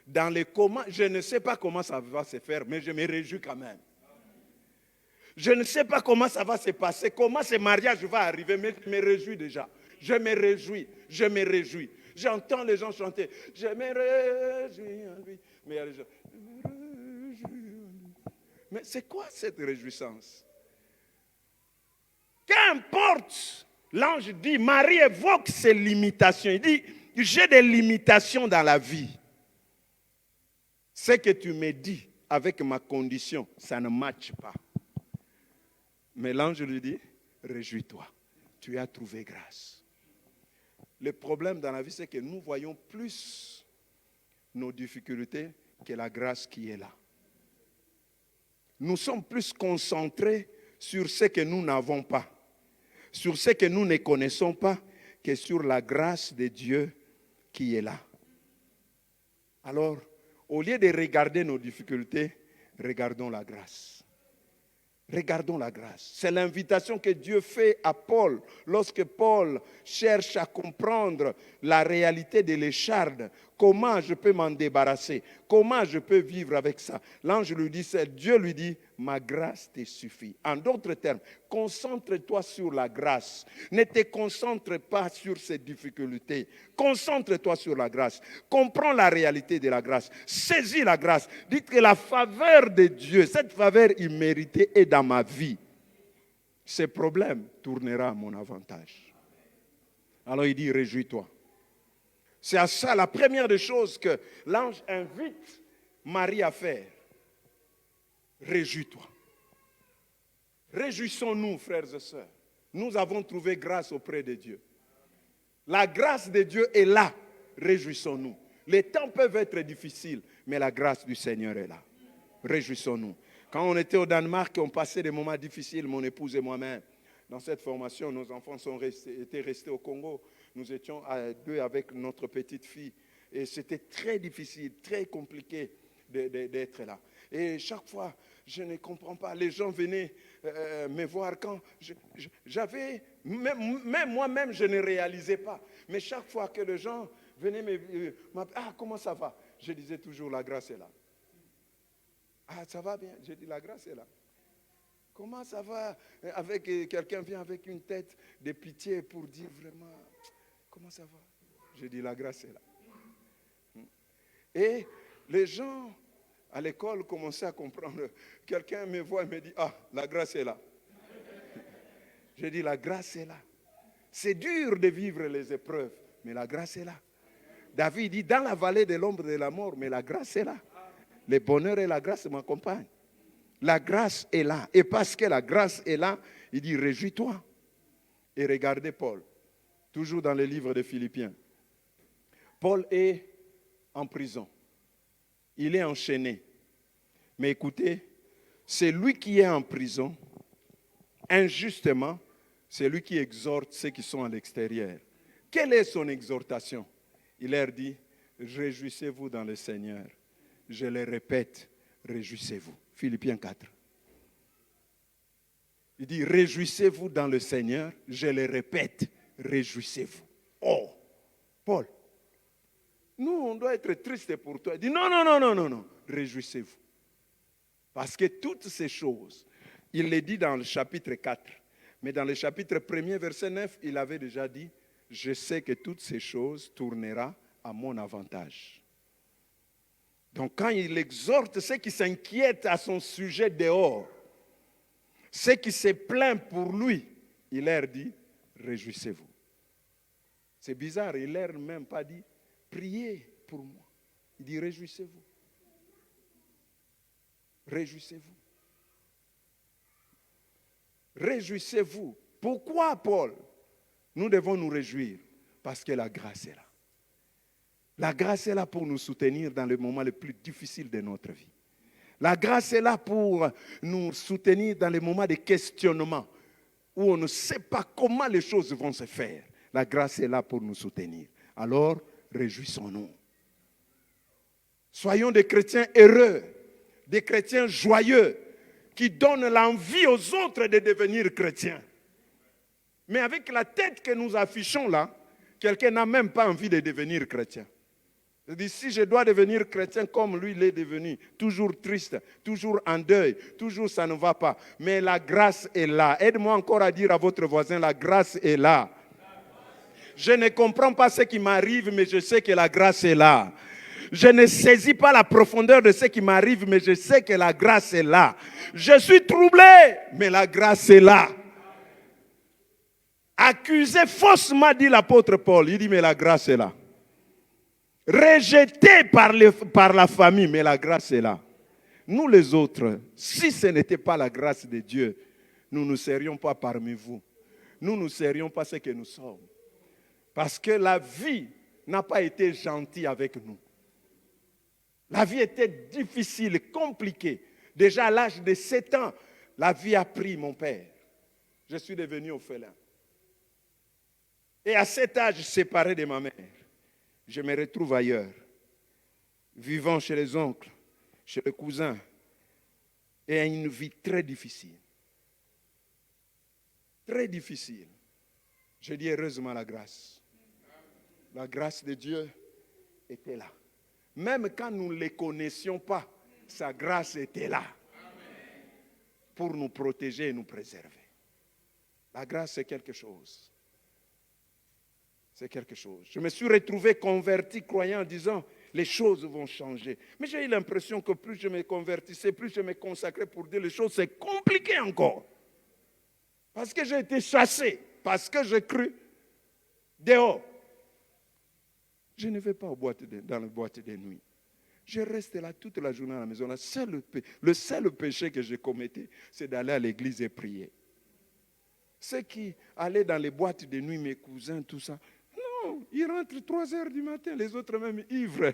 Speaker 1: Dans les comment, je ne sais pas comment ça va se faire, mais je me réjouis quand même. Je ne sais pas comment ça va se passer, comment ce mariage va arriver, mais je me réjouis déjà. Je me réjouis, je me réjouis. J'entends les gens chanter, je me réjouis en lui. Mais il y a les gens, je me réjouis en lui. Mais c'est quoi cette réjouissance? Qu'importe, l'ange dit, Marie évoque ses limitations. Il dit, j'ai des limitations dans la vie. Ce que tu me dis avec ma condition, ça ne matche pas. Mais l'ange lui dit, réjouis-toi, tu as trouvé grâce. Le problème dans la vie, c'est que nous voyons plus nos difficultés que la grâce qui est là. Nous sommes plus concentrés sur ce que nous n'avons pas, sur ce que nous ne connaissons pas, que sur la grâce de Dieu qui est là. Alors, au lieu de regarder nos difficultés, regardons la grâce. Regardons la grâce. C'est l'invitation que Dieu fait à Paul lorsque Paul cherche à comprendre la réalité de l'écharde. Comment je peux m'en débarrasser? Comment je peux vivre avec ça? L'ange lui dit, Dieu lui dit, ma grâce te suffit. En d'autres termes, concentre-toi sur la grâce. Ne te concentre pas sur ces difficultés. Concentre-toi sur la grâce. Comprends la réalité de la grâce. Saisis la grâce. Dites que la faveur de Dieu, cette faveur imméritée est dans ma vie. Ce problème tournera à mon avantage. Alors il dit, réjouis-toi. C'est à ça la première des choses que l'ange invite Marie à faire. Réjouis-toi. Réjouissons-nous, frères et sœurs. Nous avons trouvé grâce auprès de Dieu. La grâce de Dieu est là. Réjouissons-nous. Les temps peuvent être difficiles, mais la grâce du Seigneur est là. Réjouissons-nous. Quand on était au Danemark, on passait des moments difficiles, mon épouse et moi-même. Dans cette formation, nos enfants étaient restés au Congo. Nous étions à deux avec notre petite fille. Et c'était très difficile, très compliqué d'être là. Et chaque fois, je ne comprends pas. Les gens venaient me voir quand j'avais... Même moi-même, je ne réalisais pas. Mais chaque fois que les gens venaient m'appeler, ah, comment ça va? Je disais toujours, la grâce est là. Ah, ça va bien? J'ai dit, la grâce est là. Comment ça va? Avec quelqu'un vient avec une tête de pitié pour dire vraiment, comment ça va? J'ai dit, la grâce est là. Et les gens à l'école commençaient à comprendre. Quelqu'un me voit et me dit, ah, la grâce est là. J'ai dit, la grâce est là. C'est dur de vivre les épreuves, mais la grâce est là. David dit, dans la vallée de l'ombre de la mort, mais la grâce est là. Le bonheur et la grâce m'accompagnent. La grâce est là. Et parce que la grâce est là, il dit, réjouis-toi. Et regardez Paul, toujours dans le livre de Philippiens. Paul est en prison. Il est enchaîné. Mais écoutez, c'est lui qui est en prison, injustement, c'est lui qui exhorte ceux qui sont à l'extérieur. Quelle est son exhortation? Il leur dit, réjouissez-vous dans le Seigneur. Je le répète, réjouissez-vous. Philippiens 4. Il dit, réjouissez-vous dans le Seigneur. Je le répète, réjouissez-vous. Oh, Paul, Nous, on doit être triste pour toi. Il dit, non, non, non, non, non, non, réjouissez-vous. Parce que toutes ces choses, il les dit dans le chapitre 4, mais dans le chapitre 1er, verset 9, il avait déjà dit, je sais que toutes ces choses tourneront à mon avantage. Donc quand il exhorte ceux qui s'inquiètent à son sujet dehors, ceux qui se plaignent pour lui, il leur dit, réjouissez-vous. C'est bizarre, il leur même pas dit, priez pour moi. Il dit, réjouissez-vous. Réjouissez-vous. Réjouissez-vous. Pourquoi, Paul? Nous devons nous réjouir parce que la grâce est là. La grâce est là pour nous soutenir dans les moments les plus difficiles de notre vie. La grâce est là pour nous soutenir dans les moments de questionnement où on ne sait pas comment les choses vont se faire. La grâce est là pour nous soutenir. Alors, réjouissons-nous. Soyons des chrétiens heureux, des chrétiens joyeux, qui donnent l'envie aux autres de devenir chrétiens. Mais avec la tête que nous affichons là, quelqu'un n'a même pas envie de devenir chrétien. Je dis, si je dois devenir chrétien comme lui l'est devenu, toujours triste, toujours en deuil, toujours ça ne va pas. Mais la grâce est là. Aide-moi encore à dire à votre voisin, la grâce est là. Je ne comprends pas ce qui m'arrive, mais je sais que la grâce est là. Je ne saisis pas la profondeur de ce qui m'arrive, mais je sais que la grâce est là. Je suis troublé, mais la grâce est là. Accusé faussement, dit l'apôtre Paul. Il dit, mais la grâce est là. Rejeté par la famille, mais la grâce est là. Nous les autres, si ce n'était pas la grâce de Dieu, nous ne serions pas parmi vous. Nous ne serions pas ce que nous sommes. Parce que la vie n'a pas été gentille avec nous. La vie était difficile, compliquée. Déjà à l'âge de 7 ans, la vie a pris mon père. Je suis devenu orphelin. Et à cet âge, séparé de ma mère, je me retrouve ailleurs, vivant chez les oncles, chez les cousins, et à une vie très difficile. Très difficile. Je dis heureusement la grâce. La grâce de Dieu était là. Même quand nous ne les connaissions pas, sa grâce était là pour nous protéger et nous préserver. La grâce, c'est quelque chose. C'est quelque chose. Je me suis retrouvé converti, croyant en disant, les choses vont changer. Mais j'ai eu l'impression que plus je me convertissais, plus je me consacrais pour dire les choses, c'est compliqué encore. Parce que j'ai été chassé, parce que j'ai cru dehors. Je ne vais pas dans la boîte de nuit. Je reste là toute la journée à la maison. Le seul péché que j'ai commetté, c'est d'aller à l'église et prier. Ceux qui allaient dans les boîtes de nuit, mes cousins, tout ça, non, ils rentrent 3 heures du matin, les autres même ivres.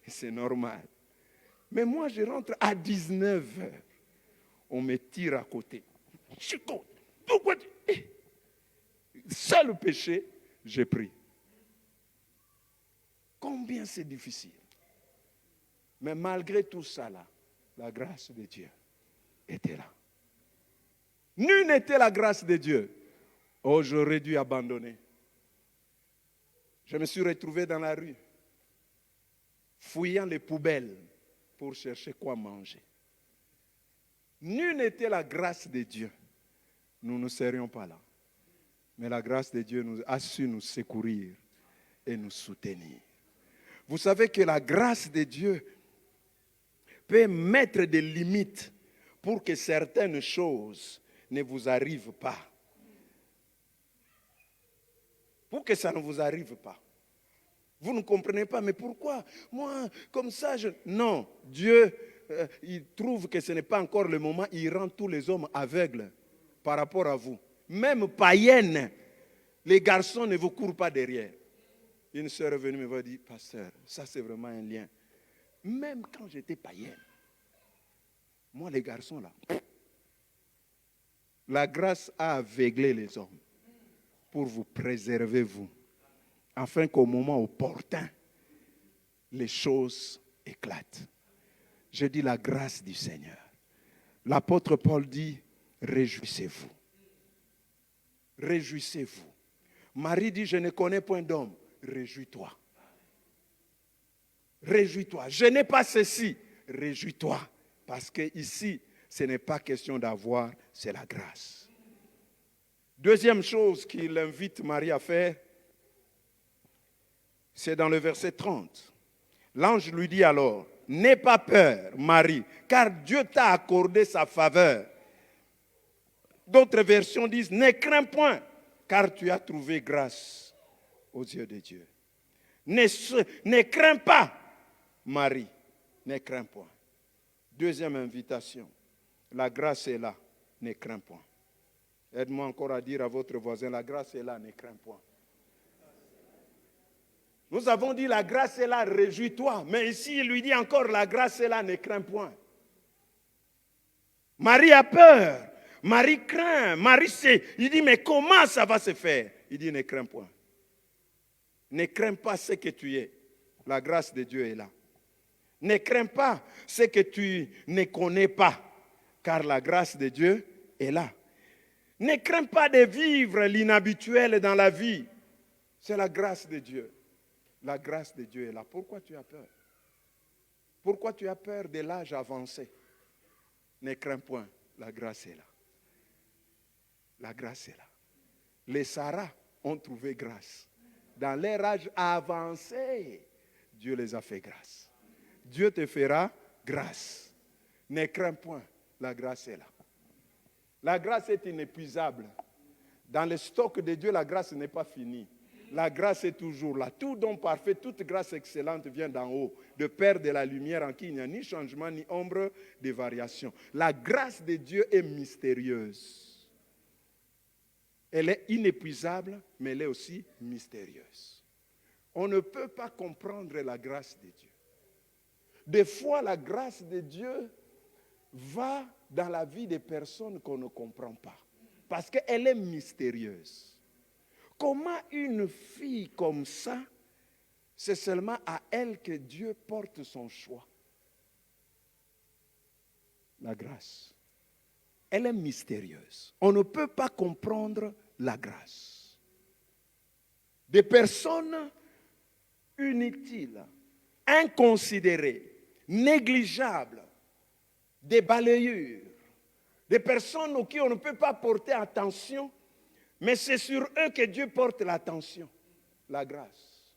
Speaker 1: C'est normal. Mais moi, je rentre à 19 heures. On me tire à côté. Chico, pourquoi tu... Seul péché, j'ai pris. Combien c'est difficile. Mais malgré tout ça, là, la grâce de Dieu était là. Nulle n'était la grâce de Dieu. Oh, j'aurais dû abandonner. Je me suis retrouvé dans la rue, fouillant les poubelles pour chercher quoi manger. Nulle n'était la grâce de Dieu. Nous ne serions pas là. Mais la grâce de Dieu a su nous secourir et nous soutenir. Vous savez que la grâce de Dieu peut mettre des limites pour que certaines choses ne vous arrivent pas. Pour que ça ne vous arrive pas. Vous ne comprenez pas, mais pourquoi? Moi, comme ça, non. Dieu, il trouve que ce n'est pas encore le moment, il rend tous les hommes aveugles par rapport à vous. Même païennes, les garçons ne vous courent pas derrière. Une sœur est venue me dire, pasteur, ça c'est vraiment un lien. Même quand j'étais païenne, moi les garçons là, la grâce a aveuglé les hommes pour vous préserver vous, afin qu'au moment opportun, les choses éclatent. Je dis la grâce du Seigneur. L'apôtre Paul dit, réjouissez-vous. Réjouissez-vous. Marie dit, je ne connais point d'homme. Réjouis-toi. réjouis-toi. Je n'ai pas ceci, réjouis-toi. Parce que ici, ce n'est pas question d'avoir, c'est la grâce. Deuxième chose qu'il invite Marie à faire, c'est dans le verset 30. L'ange lui dit alors, n'aie pas peur, Marie, car Dieu t'a accordé sa faveur. D'autres versions disent, ne crains point, car tu as trouvé grâce aux yeux de Dieu. Ne crains pas, Marie, ne crains point. Deuxième invitation, la grâce est là, ne crains point. Aide-moi encore à dire à votre voisin, la grâce est là, ne crains point. Nous avons dit la grâce est là, réjouis-toi. Mais ici, il lui dit encore, la grâce est là, ne crains point. Marie a peur. Marie craint. Marie sait. Il dit, mais comment ça va se faire? Il dit, ne crains point. Ne crains pas ce que tu es. La grâce de Dieu est là. Ne crains pas ce que tu ne connais pas, car la grâce de Dieu est là. Ne crains pas de vivre l'inhabituel dans la vie. C'est la grâce de Dieu. La grâce de Dieu est là. Pourquoi tu as peur? Pourquoi tu as peur de l'âge avancé? Ne crains point, la grâce est là. La grâce est là. Les Sarah ont trouvé grâce. Dans leur âge avancé, Dieu les a fait grâce. Dieu te fera grâce. Ne crains point, la grâce est là. La grâce est inépuisable. Dans le stock de Dieu, la grâce n'est pas finie. La grâce est toujours là. Tout don parfait, toute grâce excellente vient d'en haut, de Père de la lumière en qui il n'y a ni changement ni ombre de variation. La grâce de Dieu est mystérieuse. Elle est inépuisable, mais elle est aussi mystérieuse. On ne peut pas comprendre la grâce de Dieu. Des fois, la grâce de Dieu va dans la vie des personnes qu'on ne comprend pas, parce qu'elle est mystérieuse. Comment une fille comme ça, c'est seulement à elle que Dieu porte son choix? La grâce. Elle est mystérieuse. On ne peut pas comprendre la grâce. Des personnes inutiles, inconsidérées, négligeables, des balayures, des personnes auxquelles on ne peut pas porter attention, mais c'est sur eux que Dieu porte l'attention, la grâce.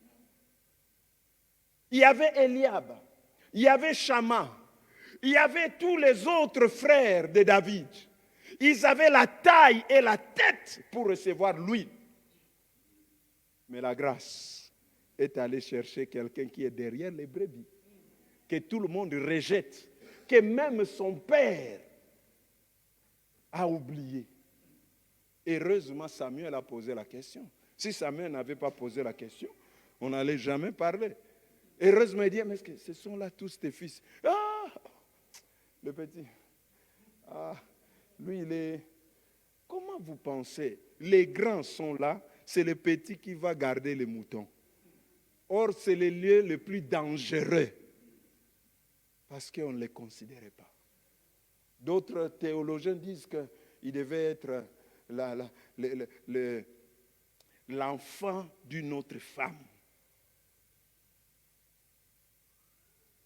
Speaker 1: Il y avait Eliab, il y avait Shama, il y avait tous les autres frères de David. Ils avaient la taille et la tête pour recevoir l'huile. Mais la grâce est allée chercher quelqu'un qui est derrière les brebis, que tout le monde rejette, que même son père a oublié. Heureusement, Samuel a posé la question. Si Samuel n'avait pas posé la question, on n'allait jamais parler. Heureusement, il dit, mais ce sont là tous tes fils. Ah, le petit. Ah, lui, il est... Comment vous pensez? Les grands sont là, c'est le petit qui va garder les moutons. Or, c'est le lieu le plus dangereux. Parce qu'on ne les considérait pas. D'autres théologiens disent qu'il devait être l'enfant d'une autre femme.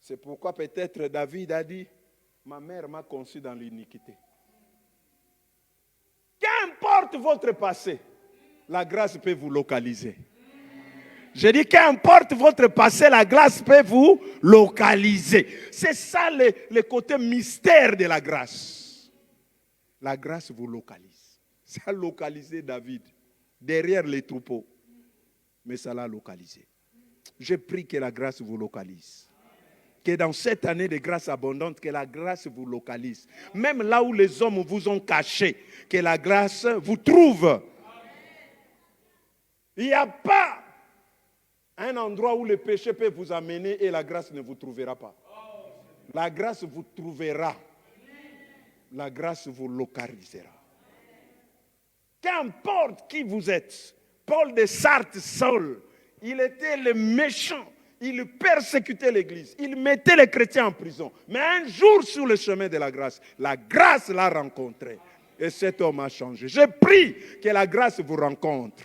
Speaker 1: C'est pourquoi peut-être David a dit, ma mère m'a conçu dans l'iniquité. Qu'importe votre passé, la grâce peut vous localiser. Je dis qu'importe votre passé, la grâce peut vous localiser. C'est ça le côté mystère de la grâce. La grâce vous localise. Ça a localisé David derrière les troupeaux. Mais ça l'a localisé. Je prie que la grâce vous localise. Que dans cette année de grâce abondante, que la grâce vous localise. Même là où les hommes vous ont caché, que la grâce vous trouve. Il n'y a pas un endroit où le péché peut vous amener et la grâce ne vous trouvera pas. La grâce vous trouvera. La grâce vous localisera. Qu'importe qui vous êtes, Paul de Sarthe, Saul, il était le méchant. Il persécutait l'Église. Il mettait les chrétiens en prison. Mais un jour, sur le chemin de la grâce l'a rencontré. Et cet homme a changé. Je prie que la grâce vous rencontre.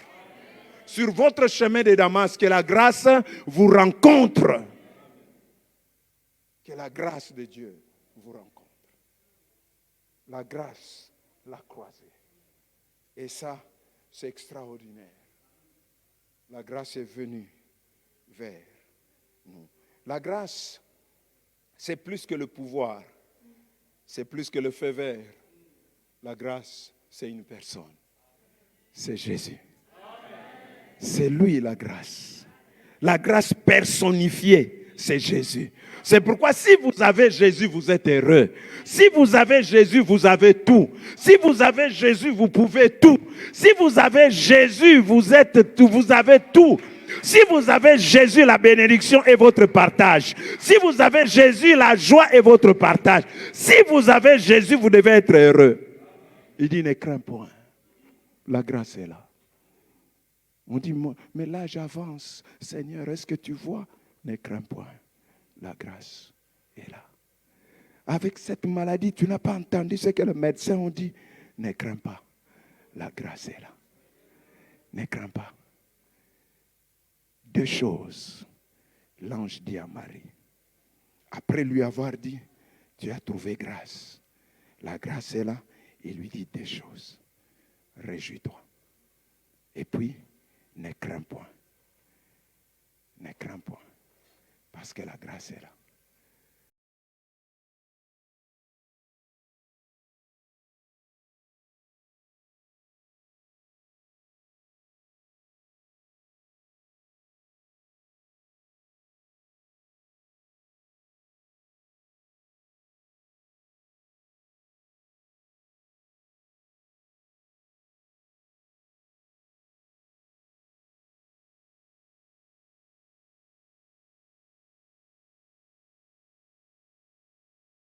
Speaker 1: Sur votre chemin de Damas, que la grâce vous rencontre. que la grâce de Dieu vous rencontre. La grâce l'a croisé. Et ça, c'est extraordinaire. La grâce est venue vers nous. La grâce, c'est plus que le pouvoir. C'est plus que le feu vert. La grâce, c'est une personne. C'est Jésus. C'est lui la grâce. La grâce personnifiée, c'est Jésus. C'est pourquoi si vous avez Jésus, vous êtes heureux. Si vous avez Jésus, vous avez tout. Si vous avez Jésus, vous pouvez tout. Si vous avez Jésus, vous êtes tout, vous avez tout. Si vous avez Jésus, la bénédiction est votre partage. Si vous avez Jésus, la joie est votre partage. Si vous avez Jésus, vous devez être heureux. Il dit, ne crains point. La grâce est là. On dit, mais là j'avance. Seigneur, est-ce que tu vois? Ne crains point. La grâce est là. Avec cette maladie, tu n'as pas entendu ce que le médecin ont dit. Ne crains pas. La grâce est là. Ne crains pas. Deux choses. L'ange dit à Marie. Après lui avoir dit, tu as trouvé grâce. La grâce est là. Il lui dit deux choses. Réjouis-toi. Et puis, ne crains point. Ne crains point. Parce que la grâce est là.